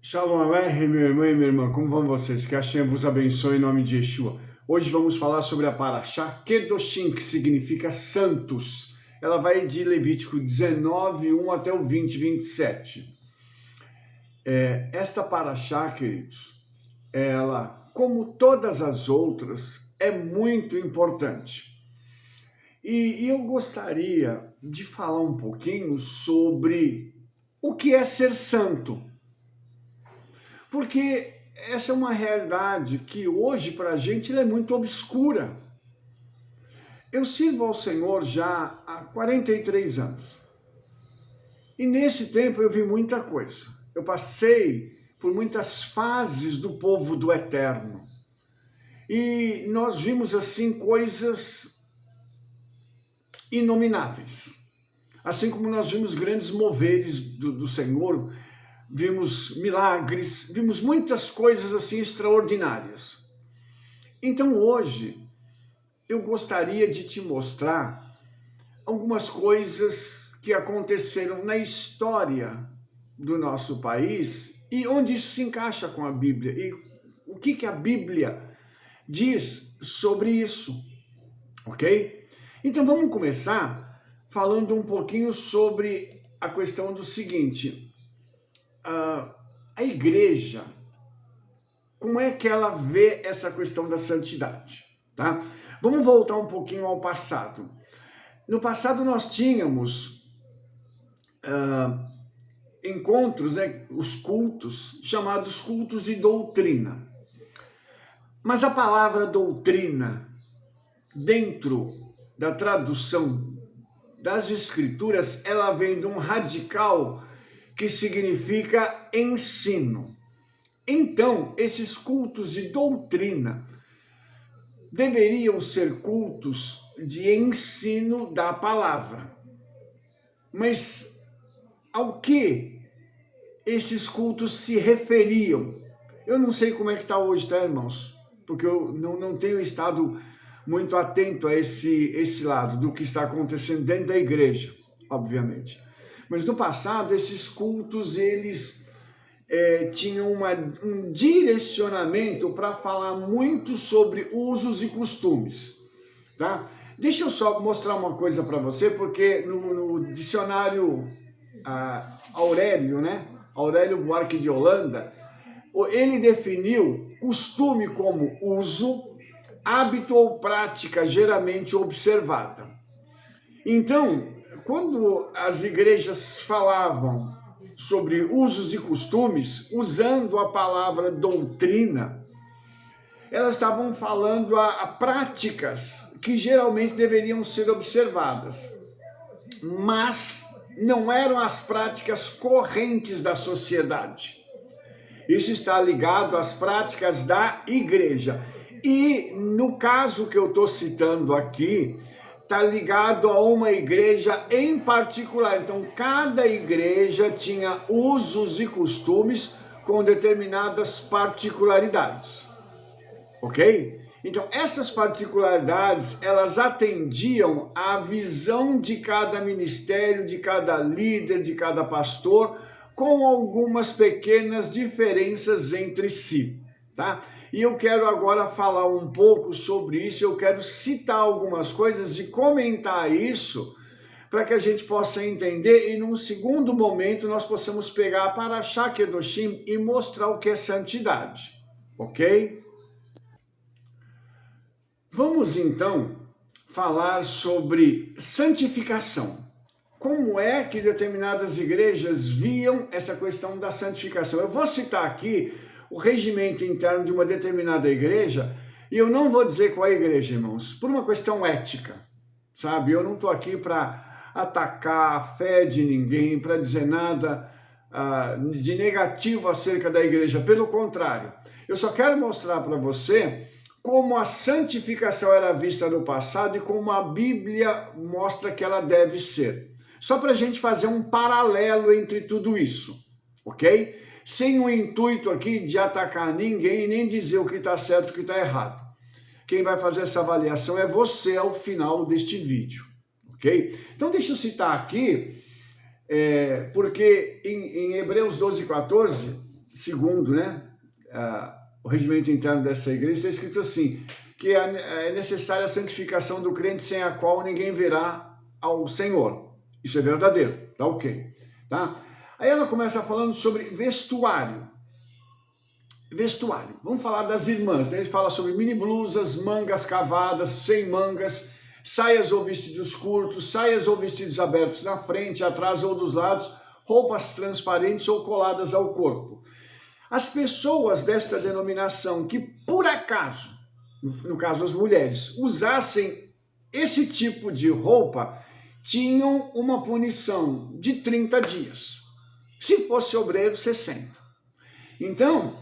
Shalom Aleichem, meu irmão e minha irmã, como vão vocês? Que Hashem vos abençoe em nome de Yeshua. Hoje vamos falar sobre a Parashá Kedoshim, que significa santos. Ela vai de Levítico 19, 1 até o 20, 27. Esta Parashá, queridos, ela, como todas as outras, é muito importante. E eu gostaria de falar um pouquinho sobre o que é ser santo. Porque essa é uma realidade que hoje para a gente é muito obscura. Eu sirvo ao Senhor já há 43 anos. E nesse tempo eu vi muita coisa. Eu passei por muitas fases do povo do Eterno. E nós vimos assim coisas inomináveis. Assim como nós vimos grandes moveres do Senhor, vimos milagres, vimos muitas coisas assim extraordinárias. Então hoje eu gostaria de te mostrar algumas coisas que aconteceram na história do nosso país e onde isso se encaixa com a Bíblia e o que a Bíblia diz sobre isso, ok? Então vamos começar falando um pouquinho sobre a questão do seguinte: a igreja, como é que ela vê essa questão da santidade, tá? Vamos voltar um pouquinho ao passado. No passado nós tínhamos encontros, os cultos, chamados cultos de doutrina. Mas a palavra doutrina, dentro da tradução das escrituras, ela vem de um radical que significa ensino. Então, esses cultos de doutrina deveriam ser cultos de ensino da palavra. Mas ao que esses cultos se referiam? Eu não sei como é que está hoje, tá, irmãos? Porque eu não tenho estado muito atento a esse lado do que está acontecendo dentro da igreja, obviamente. Mas no passado, esses cultos, eles tinham um direcionamento para falar muito sobre usos e costumes, tá? Deixa eu só mostrar uma coisa para você, porque no dicionário Aurélio, né? Aurélio Buarque de Holanda, ele definiu costume como uso, hábito ou prática geralmente observada. Então, quando as igrejas falavam sobre usos e costumes, usando a palavra doutrina, elas estavam falando a práticas que geralmente deveriam ser observadas, mas não eram as práticas correntes da sociedade. Isso está ligado às práticas da igreja. E no caso que eu estou citando aqui, está ligado a uma igreja em particular. Então, cada igreja tinha usos e costumes com determinadas particularidades, ok? Então, essas particularidades, elas atendiam à visão de cada ministério, de cada líder, de cada pastor, com algumas pequenas diferenças entre si, tá? E eu quero agora falar um pouco sobre isso, eu quero citar algumas coisas e comentar isso, para que a gente possa entender e num segundo momento nós possamos pegar a Parashá Kedoshim e mostrar o que é santidade, ok? Vamos então falar sobre santificação. Como é que determinadas igrejas viam essa questão da santificação? Eu vou citar aqui o regimento interno de uma determinada igreja, e eu não vou dizer qual é a igreja, irmãos, por uma questão ética, sabe? Eu não estou aqui para atacar a fé de ninguém, para dizer nada de negativo acerca da igreja, pelo contrário. Eu só quero mostrar para você como a santificação era vista no passado e como a Bíblia mostra que ela deve ser. Só para a gente fazer um paralelo entre tudo isso, ok? Sem o intuito aqui de atacar ninguém, nem dizer o que está certo e o que está errado. Quem vai fazer essa avaliação é você ao final deste vídeo, ok? Então deixa eu citar aqui porque em Hebreus 12:14, segundo, né, o regimento interno dessa igreja, está escrito assim, que é necessária a santificação do crente, sem a qual ninguém verá ao Senhor. Isso é verdadeiro, tá ok. Tá? Aí ela começa falando sobre vestuário. Vestuário. Vamos falar das irmãs, né? Ele fala sobre mini blusas, mangas cavadas, sem mangas, saias ou vestidos curtos, saias ou vestidos abertos na frente, atrás ou dos lados, roupas transparentes ou coladas ao corpo. As pessoas desta denominação que, por acaso, no caso as mulheres, usassem esse tipo de roupa, tinham uma punição de 30 dias. Se fosse obreiro, 60. Então,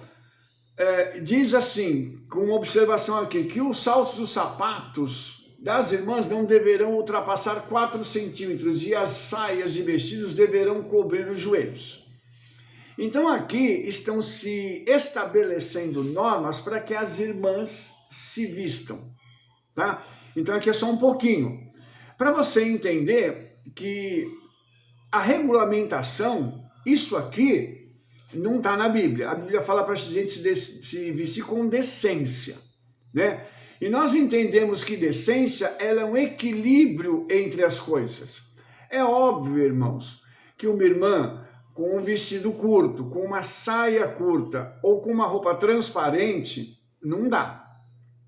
diz assim, com uma observação aqui, que os saltos dos sapatos das irmãs não deverão ultrapassar 4 centímetros e as saias e vestidos deverão cobrir os joelhos. Então aqui estão se estabelecendo normas para que as irmãs se vistam, tá? Então aqui é só um pouquinho, para você entender que a regulamentação, isso aqui não está na Bíblia. A Bíblia fala para a gente se vestir com decência, né? E nós entendemos que decência ela é um equilíbrio entre as coisas. É óbvio, irmãos, que uma irmã com um vestido curto, com uma saia curta ou com uma roupa transparente, não dá.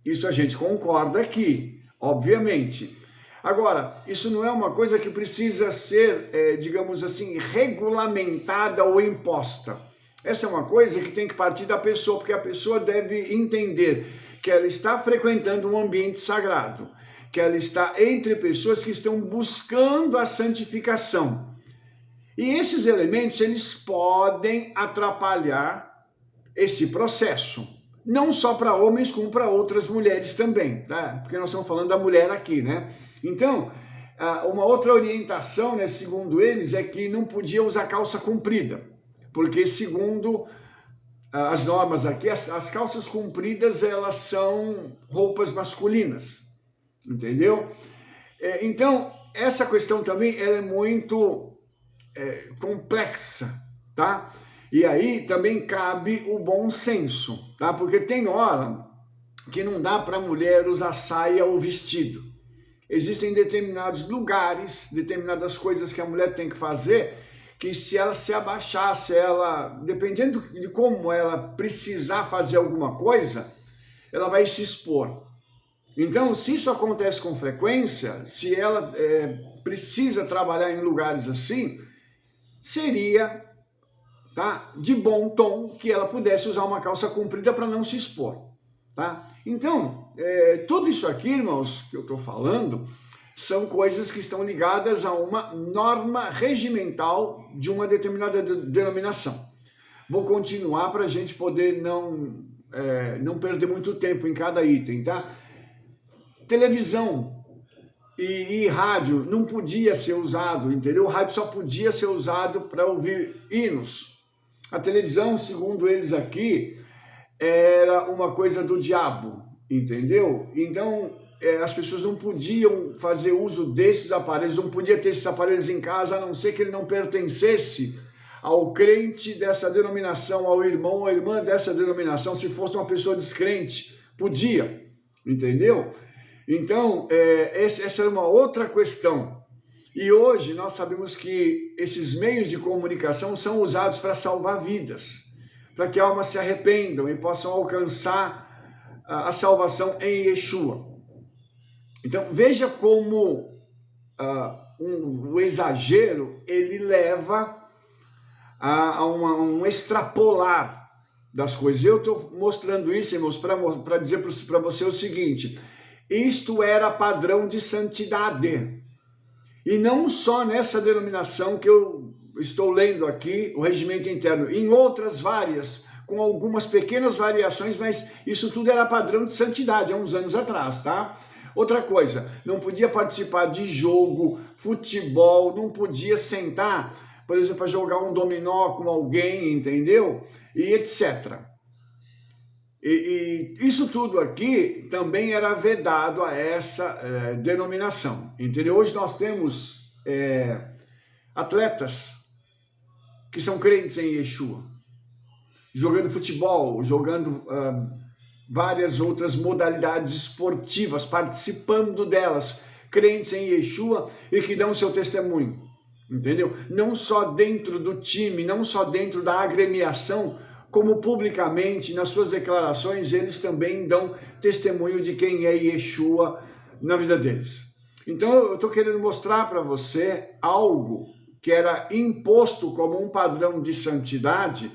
Isso a gente concorda aqui, obviamente. Agora, isso não é uma coisa que precisa ser, digamos assim, regulamentada ou imposta. Essa é uma coisa que tem que partir da pessoa, porque a pessoa deve entender que ela está frequentando um ambiente sagrado, que ela está entre pessoas que estão buscando a santificação. E esses elementos, eles podem atrapalhar esse processo. Não só para homens, como para outras mulheres também, tá? Porque nós estamos falando da mulher aqui, né? Então, uma outra orientação, né, segundo eles, é que não podia usar calça comprida. Porque, segundo as normas aqui, as calças compridas, elas são roupas masculinas. Entendeu? Então, essa questão também ela é muito complexa, tá? E aí também cabe o bom senso, tá? Porque tem hora que não dá para a mulher usar saia ou vestido. Existem determinados lugares, determinadas coisas que a mulher tem que fazer, que se ela se abaixar, se ela, dependendo de como ela precisar fazer alguma coisa, ela vai se expor. Então, se isso acontece com frequência, se ela precisa trabalhar em lugares assim, seria, tá, de bom tom que ela pudesse usar uma calça comprida para não se expor, tá? Então, tudo isso aqui, irmãos, que eu estou falando, são coisas que estão ligadas a uma norma regimental de uma determinada denominação. Vou continuar para a gente poder não perder muito tempo em cada item, tá? Televisão e rádio não podia ser usado, entendeu? O rádio só podia ser usado para ouvir hinos. A televisão, segundo eles aqui, era uma coisa do diabo, entendeu? Então, as pessoas não podiam fazer uso desses aparelhos, não podia ter esses aparelhos em casa, a não ser que ele não pertencesse ao crente dessa denominação, ao irmão ou irmã dessa denominação. Se fosse uma pessoa descrente, podia, entendeu? Então, essa é uma outra questão. E hoje nós sabemos que esses meios de comunicação são usados para salvar vidas, para que almas se arrependam e possam alcançar a salvação em Yeshua. Então, veja como o exagero, ele leva a um extrapolar das coisas. Eu estou mostrando isso, irmãos, para dizer para você o seguinte: isto era padrão de santidade. E não só nessa denominação que eu estou lendo aqui, o regimento interno, em outras várias, com algumas pequenas variações, mas isso tudo era padrão de santidade há uns anos atrás, tá? Outra coisa, não podia participar de jogo, futebol, não podia sentar, por exemplo, para jogar um dominó com alguém, entendeu? E etc. E isso tudo aqui também era vedado a essa denominação, entendeu? Hoje nós temos atletas que são crentes em Yeshua, jogando futebol, jogando várias outras modalidades esportivas, participando delas, crentes em Yeshua e que dão seu testemunho, entendeu? Não só dentro do time, não só dentro da agremiação, como publicamente, nas suas declarações, eles também dão testemunho de quem é Yeshua na vida deles. Então eu estou querendo mostrar para você algo que era imposto como um padrão de santidade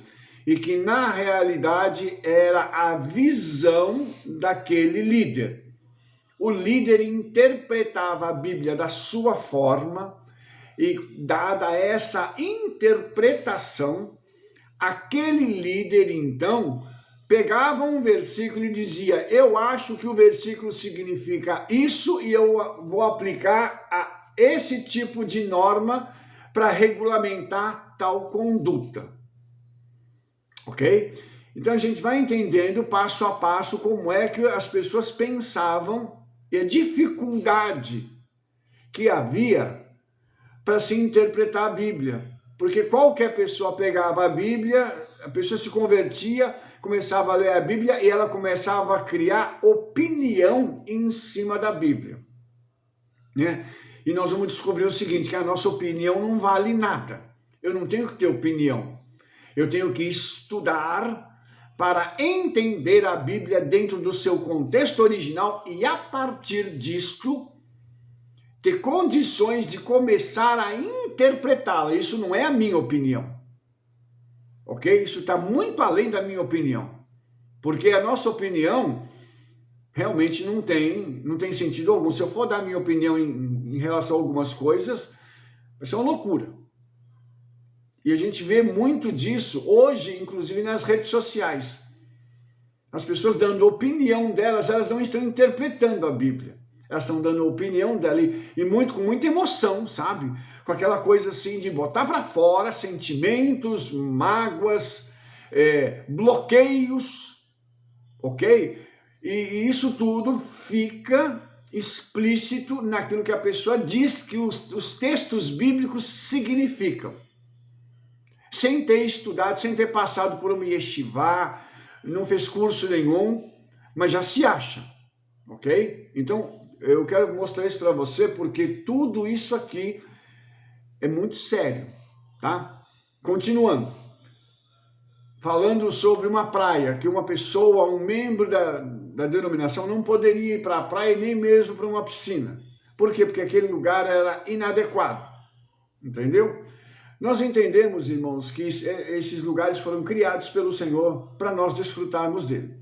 e que na realidade era a visão daquele líder. O líder interpretava a Bíblia da sua forma e, dada essa interpretação, aquele líder então pegava um versículo e dizia: eu acho que o versículo significa isso e eu vou aplicar a esse tipo de norma para regulamentar tal conduta. Ok? Então a gente vai entendendo passo a passo como é que as pessoas pensavam e a dificuldade que havia para se interpretar a Bíblia. Porque qualquer pessoa pegava a Bíblia, a pessoa se convertia, começava a ler a Bíblia e ela começava a criar opinião em cima da Bíblia, né? E nós vamos descobrir o seguinte, que a nossa opinião não vale nada. Eu não tenho que ter opinião. Eu tenho que estudar para entender a Bíblia dentro do seu contexto original e, a partir disto, ter condições de começar a interpretá-la. Isso não é a minha opinião. Ok? Isso está muito além da minha opinião. Porque a nossa opinião realmente não tem sentido algum. Se eu for dar minha opinião em relação a algumas coisas, vai ser uma loucura. E a gente vê muito disso hoje, inclusive nas redes sociais. As pessoas dando opinião delas, elas não estão interpretando a Bíblia. Elas estão dando a opinião dela e com muita emoção, sabe? Com aquela coisa assim de botar para fora sentimentos, mágoas, bloqueios, ok? E isso tudo fica explícito naquilo que a pessoa diz que os textos bíblicos significam. Sem ter estudado, sem ter passado por uma yeshivá, não fez curso nenhum, mas já se acha, ok? Então, eu quero mostrar isso para você porque tudo isso aqui é muito sério, tá? Continuando. Falando sobre uma praia, que uma pessoa, um membro da denominação não poderia ir para a praia nem mesmo para uma piscina. Por quê? Porque aquele lugar era inadequado, entendeu? Nós entendemos, irmãos, que esses lugares foram criados pelo Senhor para nós desfrutarmos dele.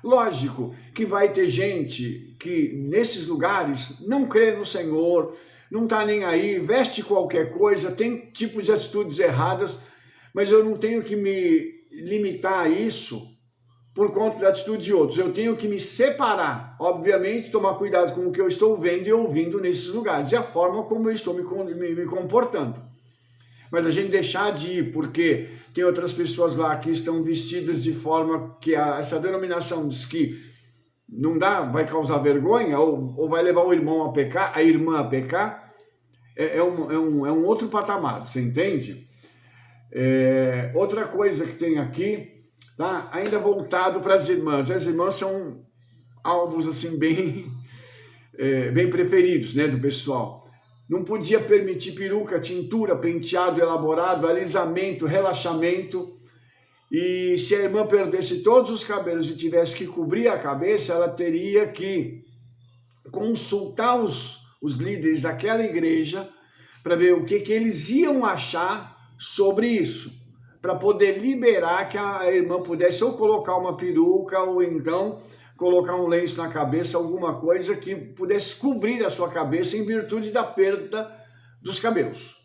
Lógico que vai ter gente que nesses lugares não crê no Senhor, não está nem aí, veste qualquer coisa, tem tipos de atitudes erradas, mas eu não tenho que me limitar a isso por conta da atitude de outros. Eu tenho que me separar, obviamente, tomar cuidado com o que eu estou vendo e ouvindo nesses lugares e a forma como eu estou me comportando. Mas a gente deixar de ir porque tem outras pessoas lá que estão vestidas de forma que essa denominação diz que não dá, vai causar vergonha ou vai levar o irmão a pecar, a irmã a pecar, é um outro patamar, você entende? Outra coisa que tem aqui, tá? Ainda voltado para as irmãs são alvos assim bem preferidos, né, do pessoal. Não podia permitir peruca, tintura, penteado elaborado, alisamento, relaxamento. E se a irmã perdesse todos os cabelos e tivesse que cobrir a cabeça, ela teria que consultar os líderes daquela igreja para ver o que eles iam achar sobre isso, para poder liberar que a irmã pudesse ou colocar uma peruca ou então colocar um lenço na cabeça, alguma coisa que pudesse cobrir a sua cabeça em virtude da perda dos cabelos,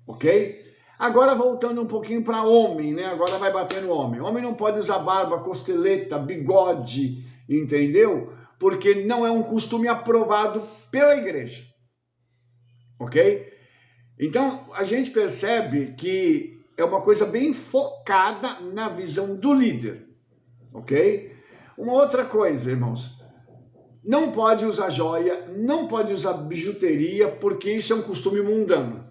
ok? Agora voltando um pouquinho para homem, né? Agora vai bater no homem. Homem não pode usar barba, costeleta, bigode, entendeu? Porque não é um costume aprovado pela igreja, ok? Então a gente percebe que é uma coisa bem focada na visão do líder, ok? Uma outra coisa, irmãos, não pode usar joia, não pode usar bijuteria, porque isso é um costume mundano.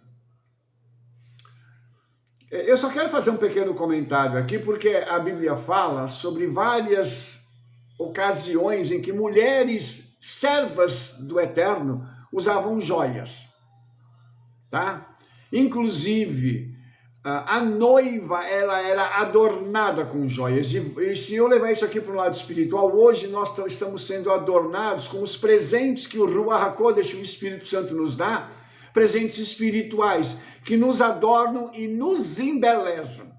Eu só quero fazer um pequeno comentário aqui, porque a Bíblia fala sobre várias ocasiões em que mulheres servas do Eterno usavam joias, tá? Inclusive, a noiva, ela era adornada com joias. E se eu levar isso aqui para o lado espiritual, hoje nós estamos sendo adornados com os presentes que o Ruach HaKodesh, o Espírito Santo, nos dá, presentes espirituais, que nos adornam e nos embelezam.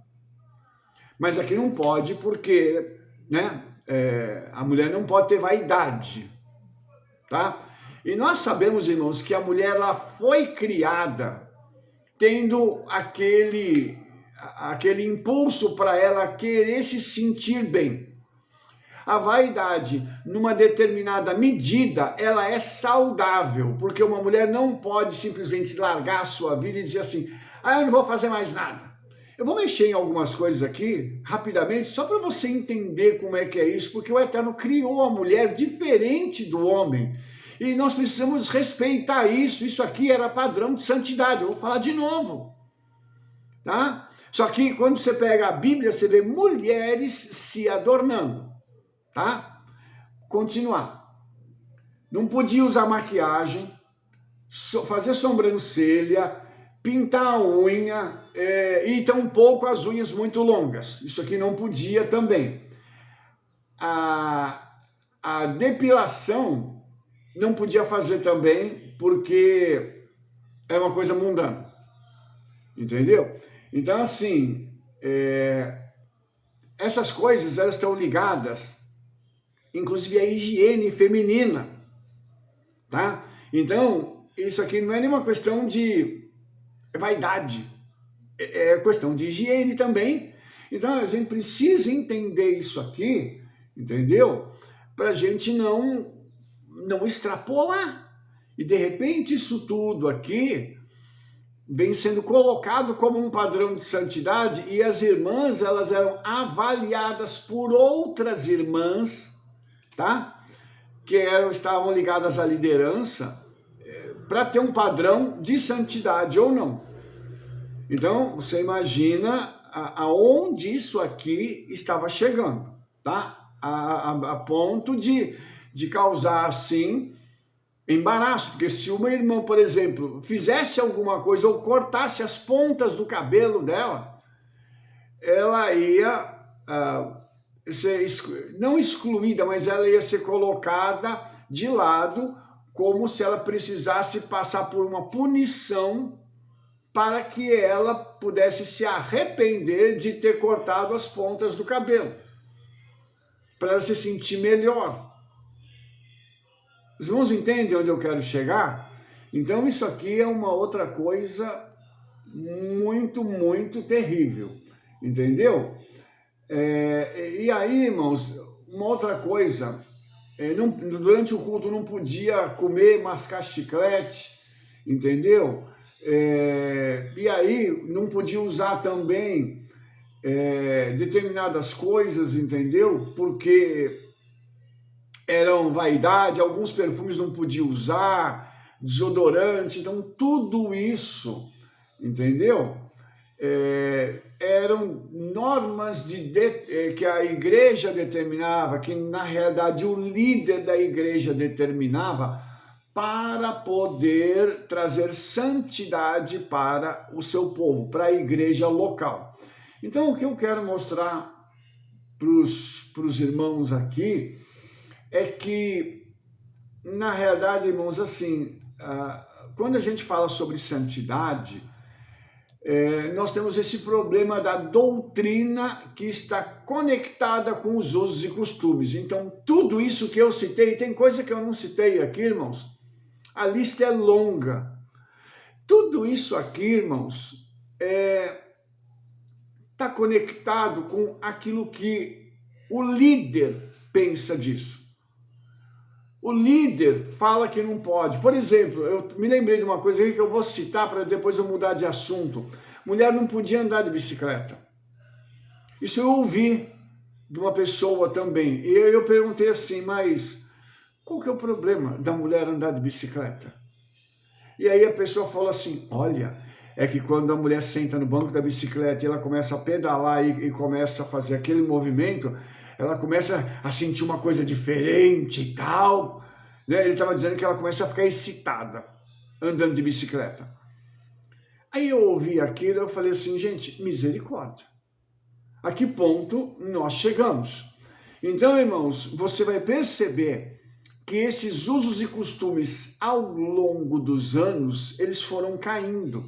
Mas aqui não pode, porque, né, a mulher não pode ter vaidade, tá? E nós sabemos, irmãos, que a mulher, ela foi criada tendo aquele impulso para ela querer se sentir bem. A vaidade, numa determinada medida, ela é saudável, porque uma mulher não pode simplesmente largar a sua vida e dizer assim, eu não vou fazer mais nada. Eu vou mexer em algumas coisas aqui, rapidamente, só para você entender como é que é isso, porque o Eterno criou a mulher diferente do homem, e nós precisamos respeitar isso. Isso aqui era padrão de santidade. Eu vou falar de novo, tá? Só que quando você pega a Bíblia, você vê mulheres se adornando, tá? Continuar. Não podia usar maquiagem, fazer sobrancelha, pintar a unha, e tampouco as unhas muito longas. Isso aqui não podia também. A depilação não podia fazer também, porque é uma coisa mundana, entendeu? Então, assim, essas coisas, elas estão ligadas, inclusive, à higiene feminina, tá? Então, isso aqui não é nenhuma questão de vaidade, é questão de higiene também. Então, a gente precisa entender isso aqui, entendeu? Para a gente não extrapolar. E de repente isso tudo aqui vem sendo colocado como um padrão de santidade, e as irmãs, elas eram avaliadas por outras irmãs, tá? Que estavam ligadas à liderança, para ter um padrão de santidade ou não. Então, você imagina aonde isso aqui estava chegando, tá? A ponto de causar, assim, embaraço, porque se uma irmã, por exemplo, fizesse alguma coisa ou cortasse as pontas do cabelo dela, ela ia ser, não excluída, mas ela ia ser colocada de lado, como se ela precisasse passar por uma punição para que ela pudesse se arrepender de ter cortado as pontas do cabelo, para ela se sentir melhor. Os irmãos entendem onde eu quero chegar? Então isso aqui é uma outra coisa muito, muito terrível, entendeu? E aí, irmãos, uma outra coisa, durante o culto não podia comer, mascar chiclete, entendeu? E aí não podia usar também determinadas coisas, entendeu? Porque eram vaidade, alguns perfumes não podia usar, desodorante, então tudo isso, entendeu? Eram normas que a igreja determinava, que na realidade o líder da igreja determinava, para poder trazer santidade para o seu povo, para a igreja local. Então, o que eu quero mostrar para os irmãos aqui é que, na realidade, irmãos, assim, quando a gente fala sobre santidade, nós temos esse problema da doutrina que está conectada com os usos e costumes. Então, tudo isso que eu citei, tem coisa que eu não citei aqui, irmãos, a lista é longa. Tudo isso aqui, irmãos, está conectado com aquilo que o líder pensa disso. O líder fala que não pode. Por exemplo, eu me lembrei de uma coisa aqui que eu vou citar para depois eu mudar de assunto. Mulher não podia andar de bicicleta. Isso eu ouvi de uma pessoa também. E eu perguntei assim, mas qual que é o problema da mulher andar de bicicleta? E aí a pessoa falou assim, olha, é que quando a mulher senta no banco da bicicleta e ela começa a pedalar e começa a fazer aquele movimento, ela começa a sentir uma coisa diferente e tal, né? Ele estava dizendo que ela começa a ficar excitada andando de bicicleta. Aí eu ouvi aquilo e eu falei assim, gente, misericórdia. A que ponto nós chegamos? Então, irmãos, você vai perceber que esses usos e costumes ao longo dos anos, eles foram caindo,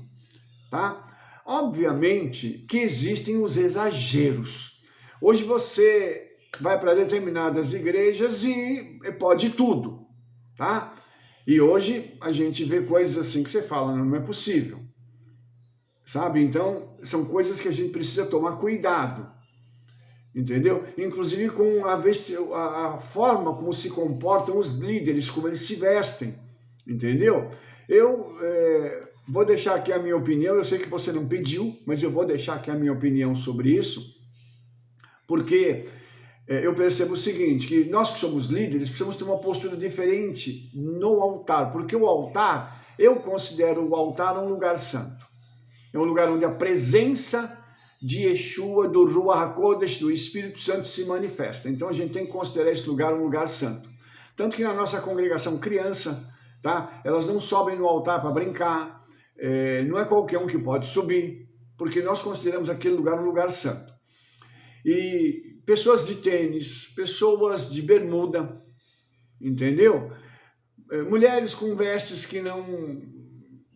tá? Obviamente que existem os exageros. Hoje você vai para determinadas igrejas e pode tudo, tá? E hoje a gente vê coisas assim que você fala, não é possível, sabe? Então, são coisas que a gente precisa tomar cuidado, entendeu? Inclusive com a forma como se comportam os líderes, como eles se vestem, entendeu? Eu vou deixar aqui a minha opinião, eu sei que você não pediu, mas eu vou deixar aqui a minha opinião sobre isso, porque eu percebo o seguinte, que nós que somos líderes precisamos ter uma postura diferente no altar, porque o altar, eu considero o altar um lugar santo. É um lugar onde a presença de Yeshua, do Ruach HaKodesh, do Espírito Santo se manifesta. Então a gente tem que considerar esse lugar um lugar santo. Tanto que na nossa congregação criança, tá? Elas não sobem no altar para brincar, não é qualquer um que pode subir, porque nós consideramos aquele lugar um lugar santo. E pessoas de tênis, pessoas de bermuda, entendeu? Mulheres com vestes que não,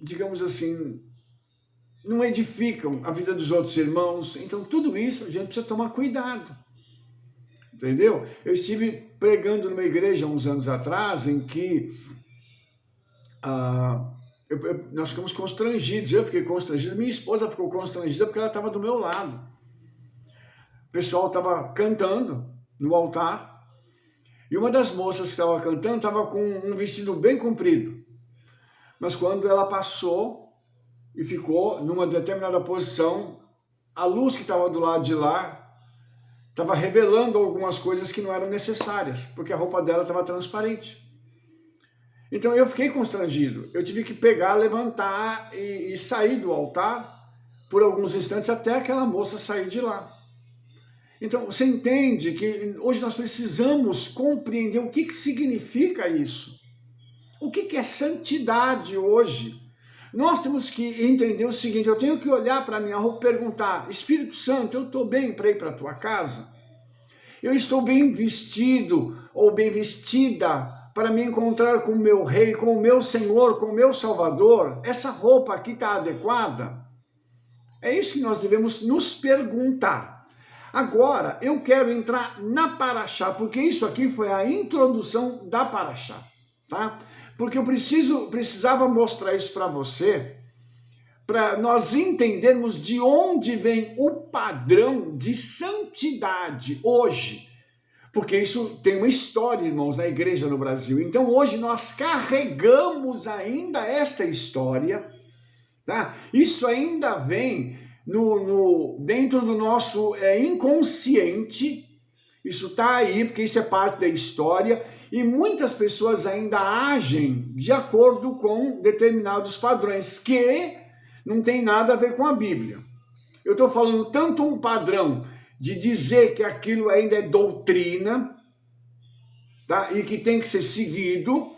digamos assim, não edificam a vida dos outros irmãos. Então tudo isso a gente precisa tomar cuidado, entendeu? Eu estive pregando numa igreja uns anos atrás em que nós ficamos constrangidos, eu fiquei constrangido, minha esposa ficou constrangida porque ela estava do meu lado. O pessoal estava cantando no altar e uma das moças que estava cantando estava com um vestido bem comprido. Mas quando ela passou e ficou numa determinada posição, a luz que estava do lado de lá estava revelando algumas coisas que não eram necessárias, porque a roupa dela estava transparente. Então eu fiquei constrangido, eu tive que pegar, levantar e sair do altar por alguns instantes até aquela moça sair de lá. Então, você entende que hoje nós precisamos compreender o que significa isso. O que é santidade hoje? Nós temos que entender o seguinte, eu tenho que olhar para a minha roupa e perguntar, Espírito Santo, eu estou bem para ir para a tua casa? Eu estou bem vestido ou bem vestida para me encontrar com o meu rei, com o meu Senhor, com o meu Salvador? Essa roupa aqui está adequada? É isso que nós devemos nos perguntar. Agora, eu quero entrar na Paraxá, porque isso aqui foi a introdução da Paraxá, tá? Porque eu precisava mostrar isso para você, para nós entendermos de onde vem o padrão de santidade hoje. Porque isso tem uma história, irmãos, na igreja no Brasil. Então, hoje nós carregamos ainda esta história, tá? Isso ainda vem dentro do nosso inconsciente, isso está aí, porque isso é parte da história, e muitas pessoas ainda agem de acordo com determinados padrões, que não tem nada a ver com a Bíblia. Eu estou falando tanto um padrão de dizer que aquilo ainda é doutrina, tá? E que tem que ser seguido,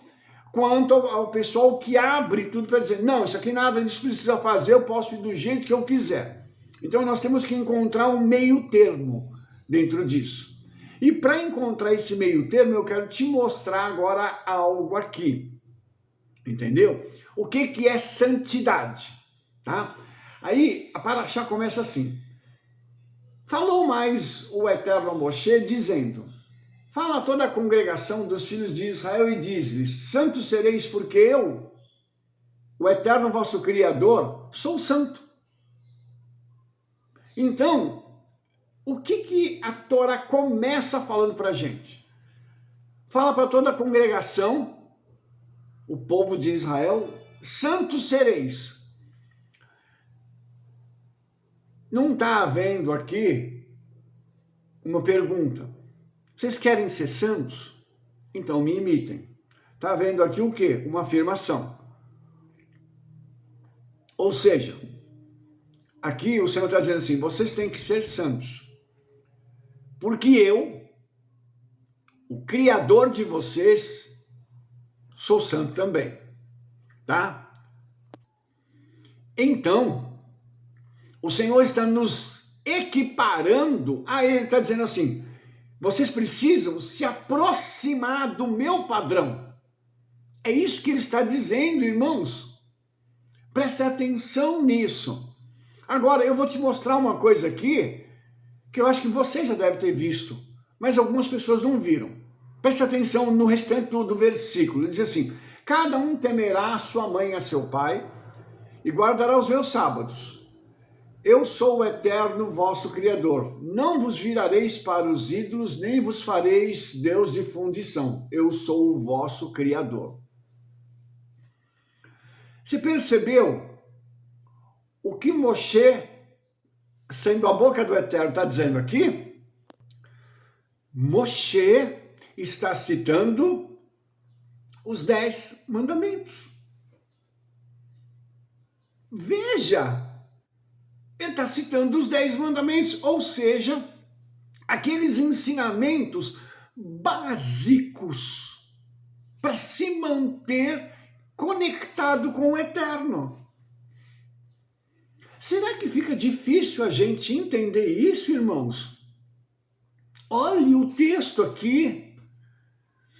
quanto ao pessoal que abre tudo para dizer, não, isso aqui nada disso precisa fazer, eu posso ir do jeito que eu quiser. Então nós temos que encontrar um meio termo dentro disso. E para encontrar esse meio termo, eu quero te mostrar agora algo aqui. Entendeu? O que é santidade? Tá? Aí a Paraxá começa assim. Falou mais o Eterno a Moshe, dizendo, fala a toda a congregação dos filhos de Israel e diz-lhes, santos sereis porque eu, o Eterno vosso Criador, sou santo. Então, o que a Torá começa falando para a gente? Fala para toda a congregação, o povo de Israel, santos sereis. Não está havendo aqui uma pergunta. Vocês querem ser santos? Então me imitem. Está havendo aqui o quê? Uma afirmação. Ou seja, aqui o Senhor está dizendo assim, vocês têm que ser santos, porque eu, o Criador de vocês, sou santo também, tá? Então, o Senhor está nos equiparando a Ele, está dizendo assim, vocês precisam se aproximar do meu padrão. É isso que Ele está dizendo, irmãos. Preste atenção nisso. Agora, eu vou te mostrar uma coisa aqui, que eu acho que você já deve ter visto, mas algumas pessoas não viram. Preste atenção no restante do versículo. Ele diz assim, cada um temerá a sua mãe e a seu pai, e guardará os meus sábados. Eu sou o eterno vosso Criador. Não vos virareis para os ídolos, nem vos fareis Deus de fundição. Eu sou o vosso Criador. Você percebeu o que Moshe, sendo a boca do Eterno, está dizendo aqui? Moshe está citando os 10 mandamentos. Veja, ele está citando os 10 mandamentos, ou seja, aqueles ensinamentos básicos para se manter conectado com o Eterno. Será que fica difícil a gente entender isso, irmãos? Olhe o texto aqui.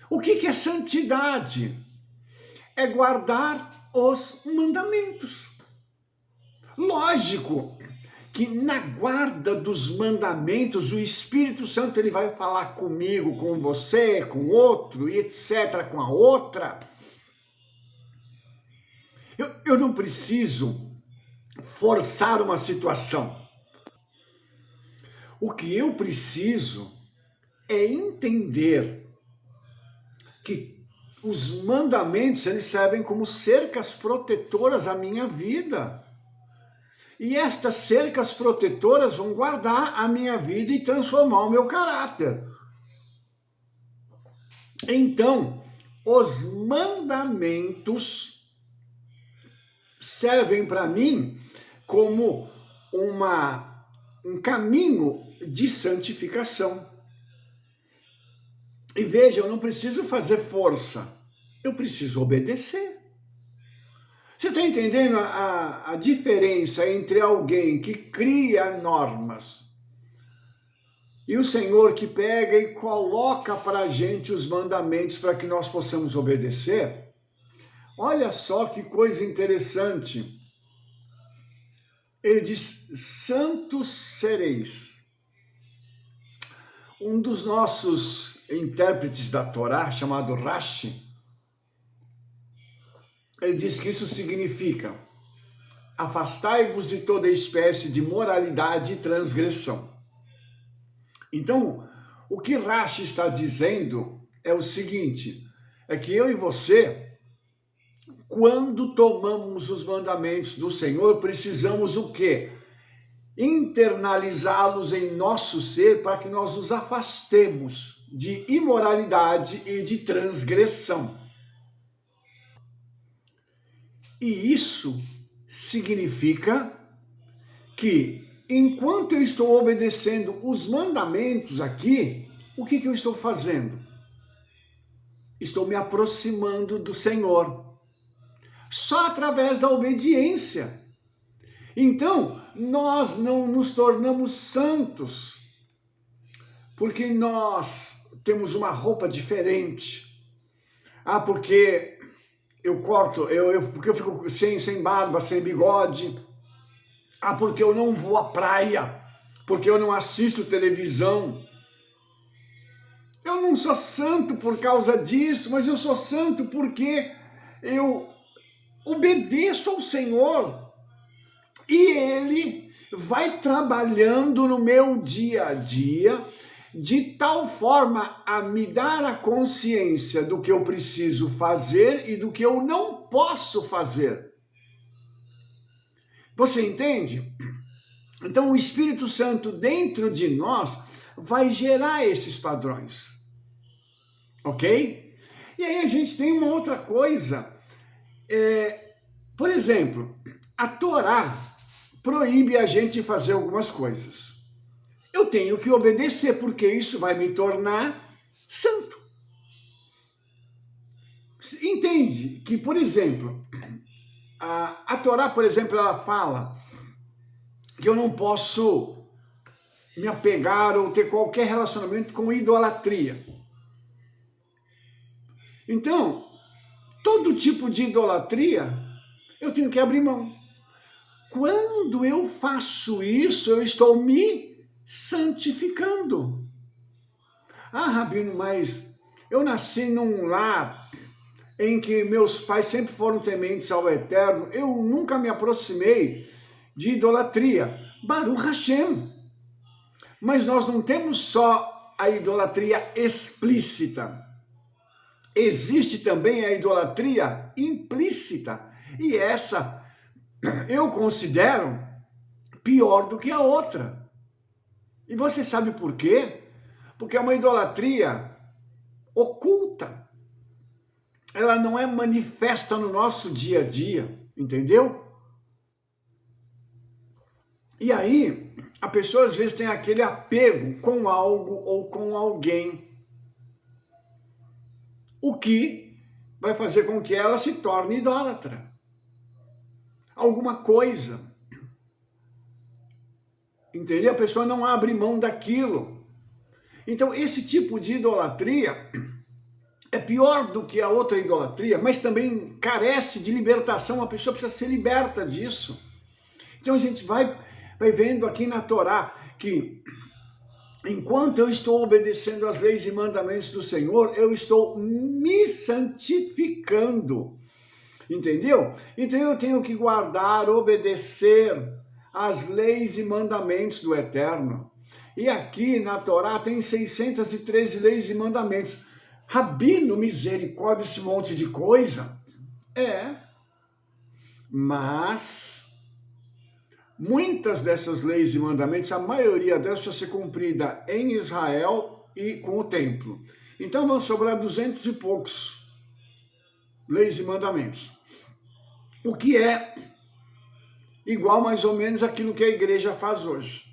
O que é santidade? É guardar os mandamentos. Lógico que na guarda dos mandamentos, o Espírito Santo ele vai falar comigo, com você, com outro, e etc., com a outra. Eu não preciso forçar uma situação. O que eu preciso é entender que os mandamentos eles servem como cercas protetoras à minha vida. E estas cercas protetoras vão guardar a minha vida e transformar o meu caráter. Então, os mandamentos servem para mim como um caminho de santificação. E veja, eu não preciso fazer força, eu preciso obedecer. Você está entendendo a diferença entre alguém que cria normas e o Senhor que pega e coloca para a gente os mandamentos para que nós possamos obedecer? Olha só que coisa interessante. Ele diz, santos sereis. Um dos nossos intérpretes da Torá, chamado Rashi, ele diz que isso significa afastai-vos de toda espécie de moralidade e transgressão. Então, o que Rashi está dizendo é o seguinte, é que eu e você, quando tomamos os mandamentos do Senhor, precisamos o quê? Internalizá-los em nosso ser para que nós nos afastemos de imoralidade e de transgressão. E isso significa que, enquanto eu estou obedecendo os mandamentos aqui, o que eu estou fazendo? Estou me aproximando do Senhor. Só através da obediência. Então, nós não nos tornamos santos, porque nós temos uma roupa diferente. Ah, porque eu corto, porque eu fico sem barba, sem bigode. Ah, porque eu não vou à praia, porque eu não assisto televisão. Eu não sou santo por causa disso, mas eu sou santo porque eu obedeço ao Senhor. E Ele vai trabalhando no meu dia a dia, de tal forma a me dar a consciência do que eu preciso fazer e do que eu não posso fazer. Você entende? Então o Espírito Santo dentro de nós vai gerar esses padrões. Ok? E aí a gente tem uma outra coisa. Por exemplo, a Torá, proíbe a gente de fazer algumas coisas. Eu tenho que obedecer, porque isso vai me tornar santo. Entende que, por exemplo, a Torá, por exemplo, ela fala que eu não posso me apegar ou ter qualquer relacionamento com idolatria. Então, todo tipo de idolatria, eu tenho que abrir mão. Quando eu faço isso, eu estou me santificando. Ah, Rabino, mas eu nasci num lar em que meus pais sempre foram tementes ao Eterno, eu nunca me aproximei de idolatria. Baruch Hashem. Mas nós não temos só a idolatria explícita. Existe também a idolatria implícita. E essa eu considero pior do que a outra. E você sabe por quê? Porque é uma idolatria oculta. Ela não é manifesta no nosso dia a dia, entendeu? E aí, a pessoa às vezes tem aquele apego com algo ou com alguém, o que vai fazer com que ela se torne idólatra. Alguma coisa. Entendeu? A pessoa não abre mão daquilo. Então, esse tipo de idolatria é pior do que a outra idolatria, mas também carece de libertação. A pessoa precisa ser liberta disso. Então, a gente vai vendo aqui na Torá que enquanto eu estou obedecendo às leis e mandamentos do Senhor, eu estou me santificando. Entendeu? Então eu tenho que guardar, obedecer às leis e mandamentos do Eterno. E aqui na Torá tem 613 leis e mandamentos. Rabino, misericórdia, esse monte de coisa? É. Mas muitas dessas leis e mandamentos, a maioria delas precisa ser cumprida em Israel e com o templo. Então vão sobrar 200 e poucos leis e mandamentos. O que é igual mais ou menos àquilo que a igreja faz hoje.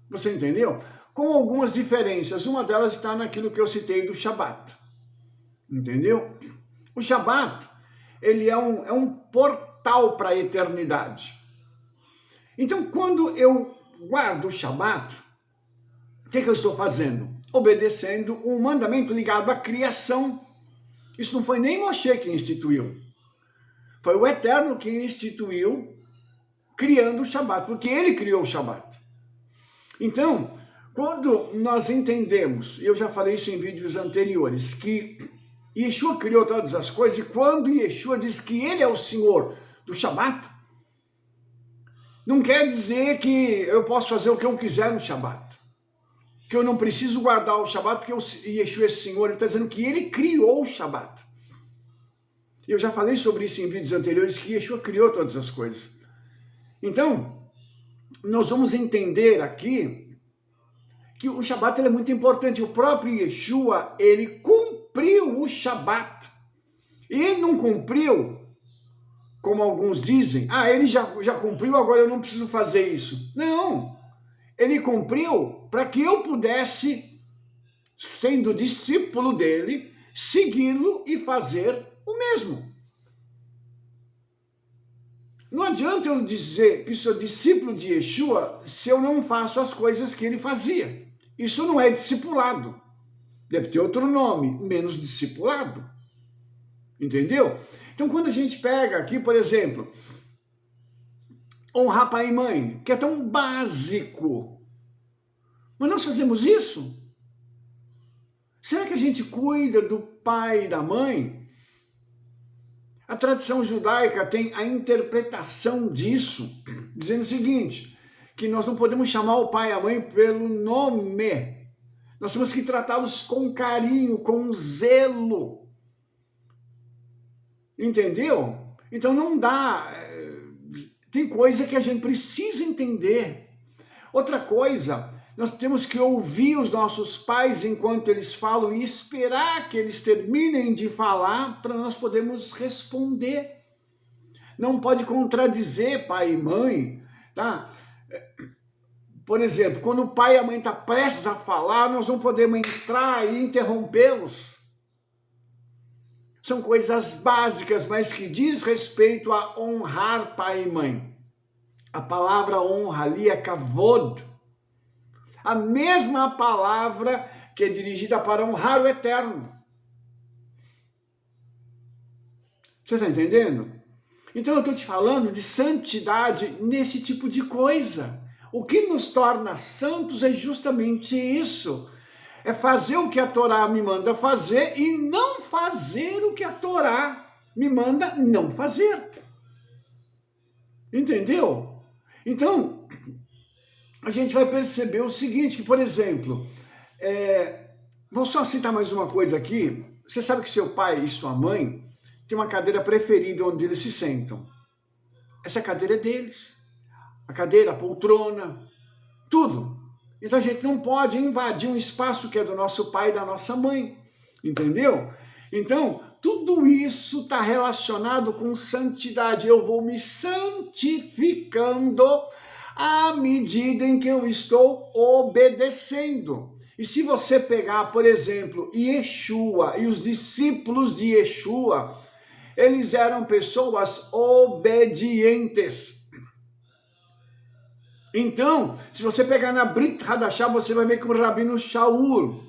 Você entendeu? Com algumas diferenças. Uma delas está naquilo que eu citei do Shabat. Entendeu? O Shabat, ele é um portal para a eternidade. Então, quando eu guardo o Shabat, o que eu estou fazendo? Obedecendo um mandamento ligado à criação. Isso não foi nem Moshe que instituiu. Foi o Eterno que instituiu, criando o Shabat, porque ele criou o Shabat. Então, quando nós entendemos, e eu já falei isso em vídeos anteriores, que Yeshua criou todas as coisas, e quando Yeshua diz que ele é o Senhor do Shabat, não quer dizer que eu posso fazer o que eu quiser no Shabat, que eu não preciso guardar o Shabat, porque Yeshua é Senhor. Ele está dizendo que ele criou o Shabat. Eu já falei sobre isso em vídeos anteriores, que Yeshua criou todas as coisas. Então, nós vamos entender aqui que o Shabat é muito importante. O próprio Yeshua, ele cumpriu o Shabat. Ele não cumpriu, como alguns dizem, ele já cumpriu, agora eu não preciso fazer isso. Não, ele cumpriu para que eu pudesse, sendo discípulo dele, segui-lo e fazer o mesmo. Não adianta eu dizer que sou discípulo de Yeshua se eu não faço as coisas que ele fazia. Isso não é discipulado. Deve ter outro nome, menos discipulado. Entendeu? Então, quando a gente pega aqui, por exemplo, honrar pai e mãe, que é tão básico, mas nós fazemos isso? Será que a gente cuida do pai e da mãe? A tradição judaica tem a interpretação disso, dizendo o seguinte, que nós não podemos chamar o pai e a mãe pelo nome. Nós temos que tratá-los com carinho, com zelo. Entendeu? Então não dá. Tem coisa que a gente precisa entender. Outra coisa, nós temos que ouvir os nossos pais enquanto eles falam e esperar que eles terminem de falar para nós podermos responder. não pode contradizer pai e mãe, tá? Por exemplo, quando o pai e a mãe estão prestes a falar, nós não podemos entrar e interrompê-los. São coisas básicas, mas que diz respeito a honrar pai e mãe. A palavra honra ali é kavod. A mesma palavra que é dirigida para honrar o eterno. Você está entendendo? Então eu estou te falando de santidade nesse tipo de coisa. O que nos torna santos é justamente isso. É fazer o que a Torá me manda fazer e não fazer o que a Torá me manda não fazer. Entendeu? Então, a gente vai perceber o seguinte, que, por exemplo, vou só citar mais uma coisa aqui. Você sabe que seu pai e sua mãe têm uma cadeira preferida onde eles se sentam. Essa cadeira é deles. A cadeira, a poltrona, tudo. Então a gente não pode invadir um espaço que é do nosso pai e da nossa mãe, entendeu? Então, tudo isso está relacionado com santidade. Eu vou me santificando à medida em que eu estou obedecendo. E se você pegar, por exemplo, Yeshua e os discípulos de Yeshua, eles eram pessoas obedientes. Então, se você pegar na Brit Hadashah, você vai ver que o Rabino Shaul,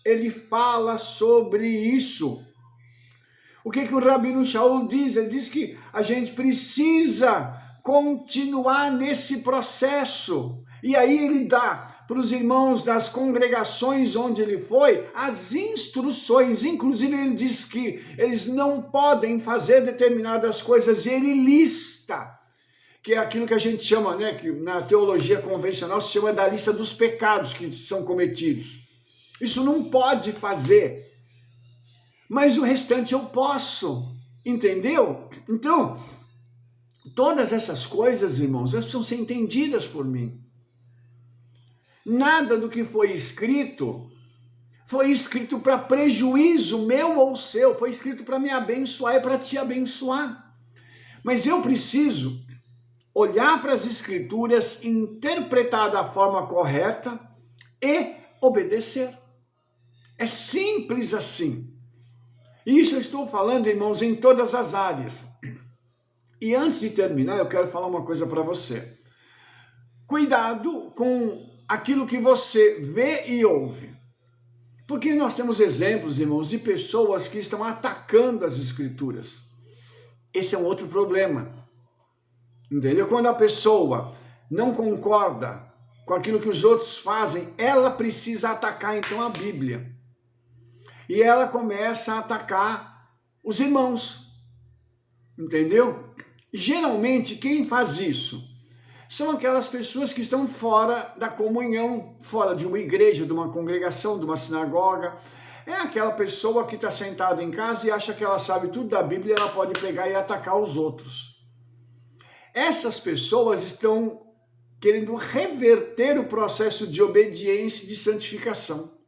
ele fala sobre isso. O que o Rabino Shaul diz? Ele diz que a gente precisa continuar nesse processo. E aí ele dá para os irmãos das congregações onde ele foi as instruções. Inclusive ele diz que eles não podem fazer determinadas coisas e ele lista, que é aquilo que a gente chama, né, que na teologia convencional se chama da lista dos pecados que são cometidos. Isso não pode fazer, mas o restante eu posso, entendeu? Então, todas essas coisas, irmãos, elas precisam ser entendidas por mim. Nada do que foi escrito para prejuízo meu ou seu, foi escrito para me abençoar e para te abençoar. Mas eu preciso olhar para as escrituras, interpretar da forma correta e obedecer. É simples assim. Isso eu estou falando, irmãos, em todas as áreas. E antes de terminar, eu quero falar uma coisa para você. Cuidado com aquilo que você vê e ouve. Porque nós temos exemplos, irmãos, de pessoas que estão atacando as escrituras. Esse é um outro problema. Entendeu? Quando a pessoa não concorda com aquilo que os outros fazem, ela precisa atacar então a Bíblia. E ela começa a atacar os irmãos. Entendeu? Geralmente, quem faz isso são aquelas pessoas que estão fora da comunhão, fora de uma igreja, de uma congregação, de uma sinagoga. É aquela pessoa que está sentada em casa e acha que ela sabe tudo da Bíblia e ela pode pegar e atacar os outros. Essas pessoas estão querendo reverter o processo de obediência e de santificação.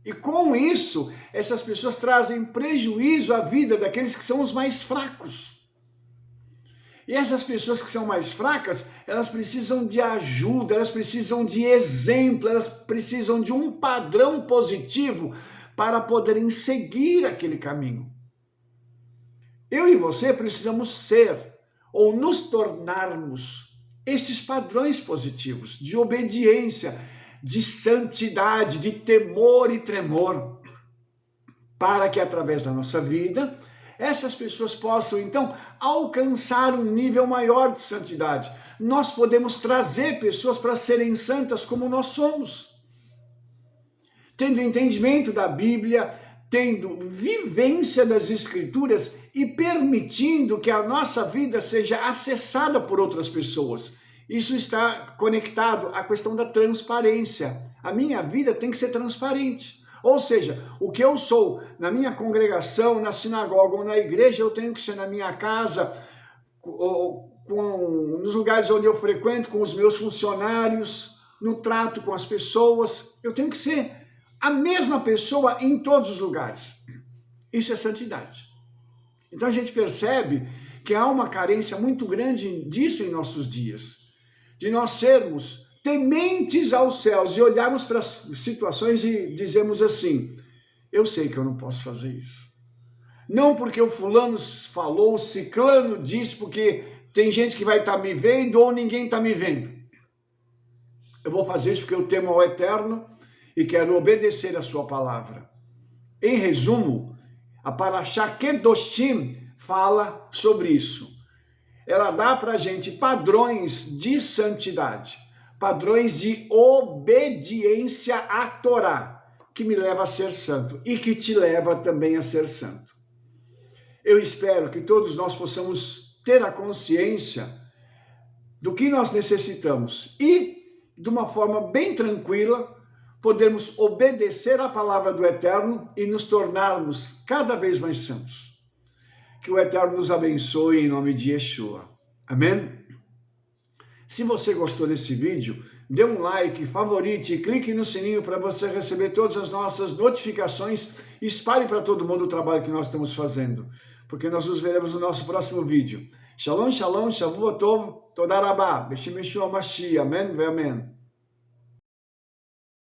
E com isso, essas pessoas trazem prejuízo à vida daqueles que são os mais fracos. E essas pessoas que são mais fracas, elas precisam de ajuda, elas precisam de exemplo, elas precisam de um padrão positivo para poderem seguir aquele caminho. Eu e você precisamos ser ou nos tornarmos estes padrões positivos de obediência, de santidade, de temor e tremor, para que através da nossa vida, essas pessoas possam então alcançar um nível maior de santidade. Nós podemos trazer pessoas para serem santas como nós somos, tendo entendimento da Bíblia, tendo vivência das Escrituras e permitindo que a nossa vida seja acessada por outras pessoas. Isso está conectado à questão da transparência. A minha vida tem que ser transparente. Ou seja, o que eu sou na minha congregação, na sinagoga ou na igreja, eu tenho que ser na minha casa, nos lugares onde eu frequento, com os meus funcionários, no trato com as pessoas. Eu tenho que ser a mesma pessoa em todos os lugares. Isso é santidade. Então a gente percebe que há uma carência muito grande disso em nossos dias, de nós sermos tementes aos céus e olharmos para as situações e dizemos assim, eu sei que eu não posso fazer isso. Não porque o fulano falou, o ciclano disse, porque tem gente que vai estar me vendo ou ninguém está me vendo. Eu vou fazer isso porque eu temo ao Eterno e quero obedecer a sua palavra. Em resumo, a Parashá Kedoshim fala sobre isso. Ela dá para a gente padrões de santidade, padrões de obediência à Torá, que me leva a ser santo e que te leva também a ser santo. Eu espero que todos nós possamos ter a consciência do que nós necessitamos e, de uma forma bem tranquila, podermos obedecer à palavra do Eterno e nos tornarmos cada vez mais santos. Que o Eterno nos abençoe em nome de Yeshua. Amém? Se você gostou desse vídeo, dê um like, favorite e clique no sininho para você receber todas as nossas notificações e espalhe para todo mundo o trabalho que nós estamos fazendo, porque nós nos veremos no nosso próximo vídeo. Shalom, shalom, shavuot tov, toda rabá, b'shem Yeshua Mashiach, amém, amém.